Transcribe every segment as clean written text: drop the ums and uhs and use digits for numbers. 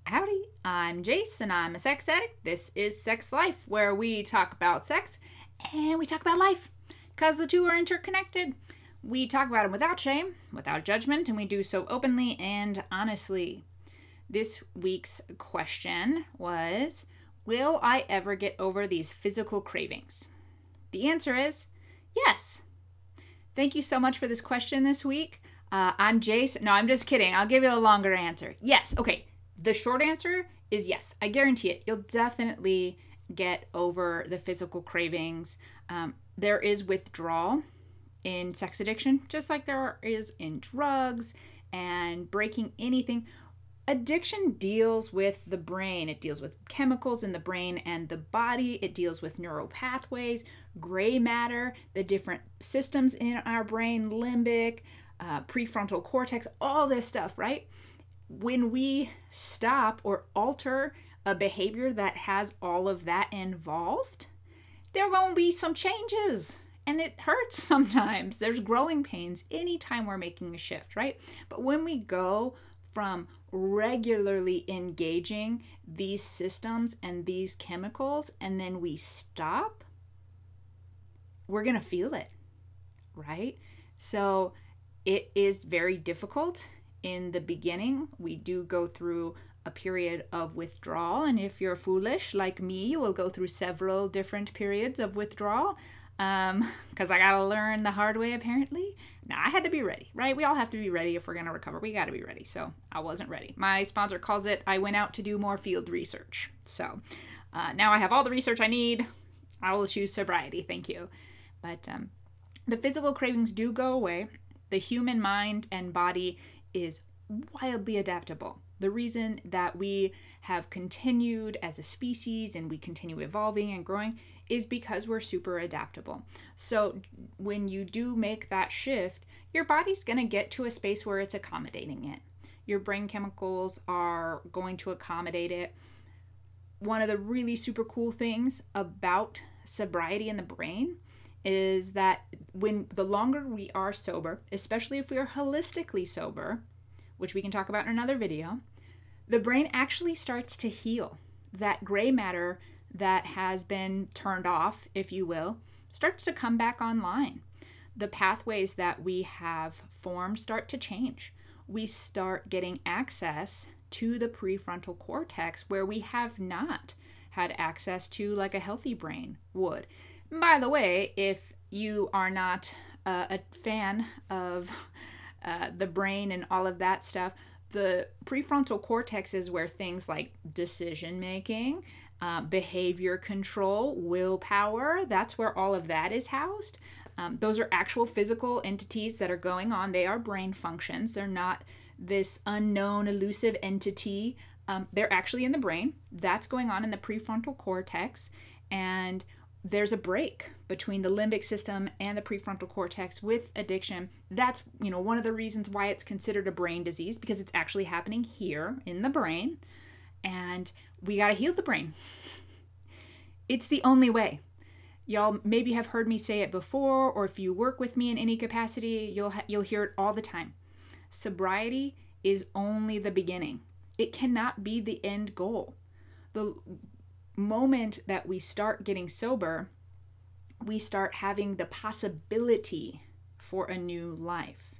Howdy, I'm Jace and I'm a sex addict. This is Sex Life, where we talk about sex and we talk about life because the two are interconnected. We talk about them without shame, without judgment, and we do so openly and honestly. This week's question was, will I ever get over these physical cravings? The answer is yes. Thank you so much for this question this week. I'm Jace. No, I'm just kidding. I'll give you a longer answer. Yes. Okay. The short answer is yes. I guarantee it. You'll definitely get over the physical cravings. There is withdrawal in sex addiction, just like there is in drugs and breaking anything. Addiction deals with the brain. It deals with chemicals in the brain and the body. It deals with neural pathways, gray matter, the different systems in our brain, limbic, prefrontal cortex, all this stuff, right? When we stop or alter a behavior that has all of that involved, there are going to be some changes. And it hurts sometimes. There's growing pains anytime we're making a shift, right? But when we go from regularly engaging these systems and these chemicals, and then we stop, we're going to feel it, right? So it is very difficult in the beginning. We do go through a period of withdrawal, and if you're foolish like me, you will go through several different periods of withdrawal, because I gotta learn the hard way, apparently. Now, I had to be ready, right? We all have to be ready if we're gonna recover. We gotta be ready. So I wasn't ready. My sponsor calls it, I went out to do more field research. So now I have all the research I need. I will choose sobriety. Thank you. But the physical cravings do go away. The human mind and body is wildly adaptable. The reason that we have continued as a species and we continue evolving and growing is because we're super adaptable. So when you do make that shift, your body's going to get to a space where it's accommodating it. Your brain chemicals are going to accommodate it. One of the really super cool things about sobriety in the brain is that when the longer we are sober, especially if we are holistically sober, which we can talk about in another video, the brain actually starts to heal. That gray matter that has been turned off, if you will, starts to come back online. The pathways that we have formed start to change. We start getting access to the prefrontal cortex where we have not had access to like a healthy brain would. By the way, if you are not a fan of the brain and all of that stuff, the prefrontal cortex is where things like decision making, behavior control, willpower, that's where all of that is housed. Those are actual physical entities that are going on. They are brain functions. They're not this unknown, elusive entity. They're actually in the brain. That's going on in the prefrontal cortex. And there's a break between the limbic system and the prefrontal cortex with addiction. That's, one of the reasons why it's considered a brain disease, because it's actually happening here in the brain, and we got to heal the brain. It's the only way. Y'all maybe have heard me say it before, or if you work with me in any capacity, you'll hear it all the time. Sobriety is only the beginning. It cannot be the end goal. The moment that we start getting sober, we start having the possibility for a new life.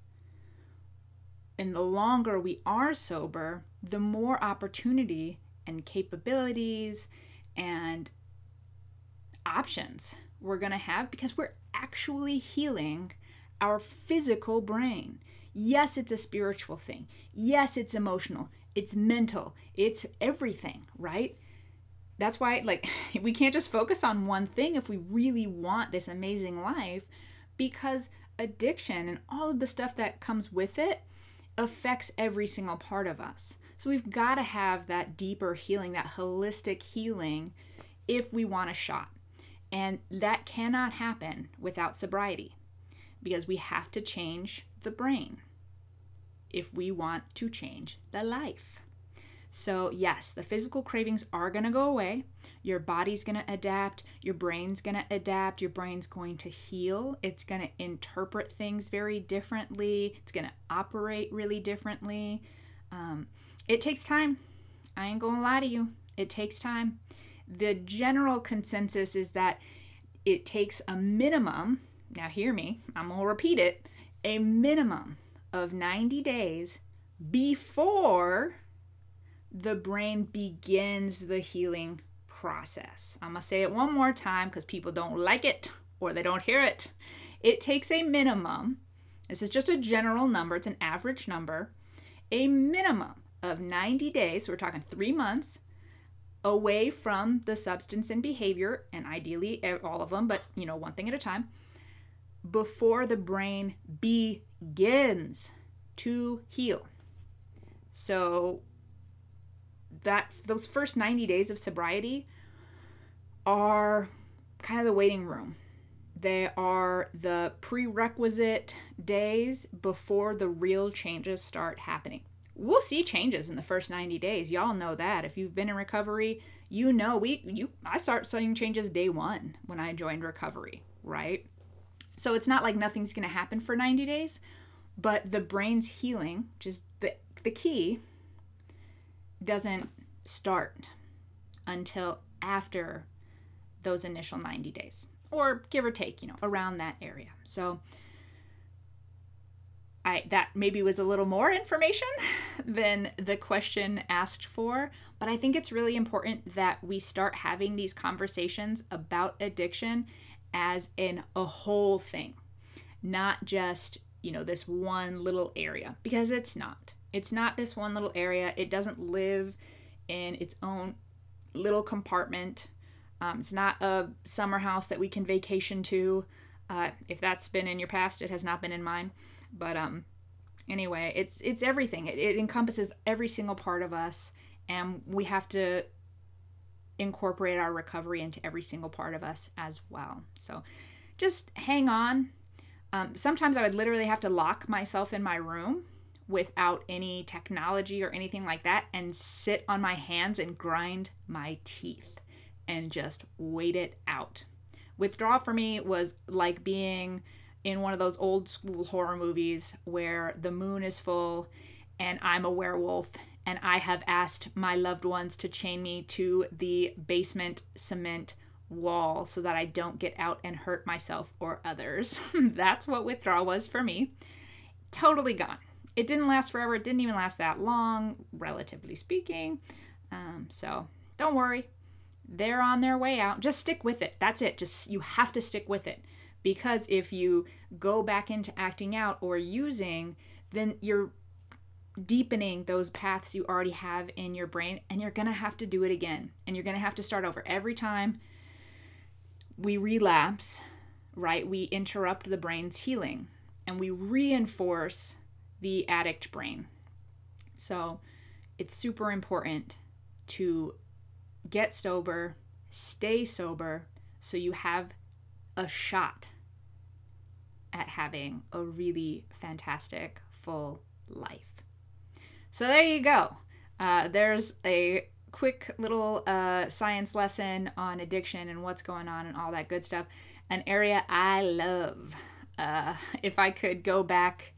And the longer we are sober, the more opportunity and capabilities and options we're going to have, because we're actually healing our physical brain. Yes, it's a spiritual thing. Yes, it's emotional. It's mental. It's everything, right? That's why, we can't just focus on one thing if we really want this amazing life, because addiction and all of the stuff that comes with it affects every single part of us. So we've got to have that deeper healing, that holistic healing, if we want a shot. And that cannot happen without sobriety, because we have to change the brain if we want to change the life. So yes, the physical cravings are going to go away. Your body's going to adapt. Your brain's going to adapt. Your brain's going to heal. It's going to interpret things very differently. It's going to operate really differently. It takes time. I ain't gonna lie to you. It takes time. The general consensus is that it takes a minimum, now hear me, I'm gonna repeat it, a minimum of 90 days before the brain begins the healing process. I'm gonna say it one more time because people don't like it or they don't hear it. It takes a minimum, this is just a general number, it's an average number, a minimum of 90 days, so we're talking 3 months, away from the substance and behavior, and ideally all of them, but one thing at a time, before the brain begins to heal. So those first 90 days of sobriety are kind of the waiting room. They are the prerequisite days before the real changes start happening. We'll see changes in the first 90 days. Y'all know that. If you've been in recovery, I start seeing changes day one when I joined recovery, right? So it's not like nothing's going to happen for 90 days, but the brain's healing, which is the key, doesn't start until after those initial 90 days, or give or take, around that area. So that maybe was a little more information than the question asked for, but I think it's really important that we start having these conversations about addiction as a whole thing, not just, this one little area, because it's not. It's not this one little area. It doesn't live in its own little compartment. It's not a summer house that we can vacation to. If that's been in your past, it has not been in mine. But anyway, it's everything. It encompasses every single part of us, and we have to incorporate our recovery into every single part of us as well. So just hang on. Sometimes I would literally have to lock myself in my room without any technology or anything like that and sit on my hands and grind my teeth and just wait it out. Withdrawal for me was like being in one of those old school horror movies where the moon is full and I'm a werewolf and I have asked my loved ones to chain me to the basement cement wall so that I don't get out and hurt myself or others. That's what withdrawal was for me. Totally gone. It didn't last forever. It didn't even last that long, relatively speaking. So don't worry. They're on their way out. Just stick with it. That's it. You have to stick with it. Because if you go back into acting out or using, then you're deepening those paths you already have in your brain, and you're going to have to do it again. And you're going to have to start over. Every time we relapse, right, we interrupt the brain's healing and we reinforce the addict brain. So it's super important to get sober, stay sober, so you have a shot at having a really fantastic, full life. So there you go. There's a quick little science lesson on addiction and what's going on and all that good stuff. An area I love. If I could go back,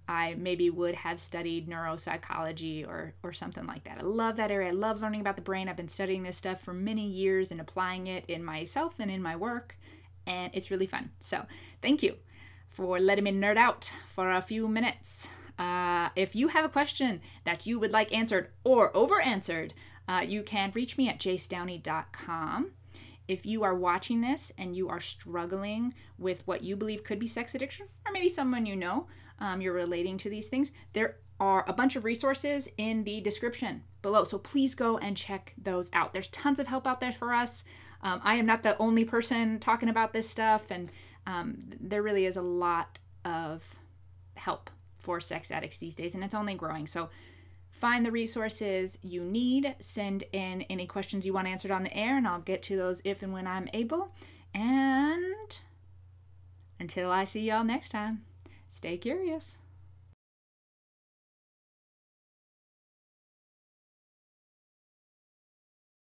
I maybe would have studied neuropsychology or something like that. I love that area. I love learning about the brain. I've been studying this stuff for many years and applying it in myself and in my work, and it's really fun. So thank you for letting me nerd out for a few minutes. If you have a question that you would like answered or over-answered, you can reach me at jacedowney.com. If you are watching this and you are struggling with what you believe could be sex addiction, or maybe someone you know, you're relating to these things, there are a bunch of resources in the description below. So please go and check those out. There's tons of help out there for us. I am not the only person talking about this stuff, and there really is a lot of help for sex addicts these days, and it's only growing. So find the resources you need, send in any questions you want answered on the air, and I'll get to those if and when I'm able. And until I see y'all next time, stay curious.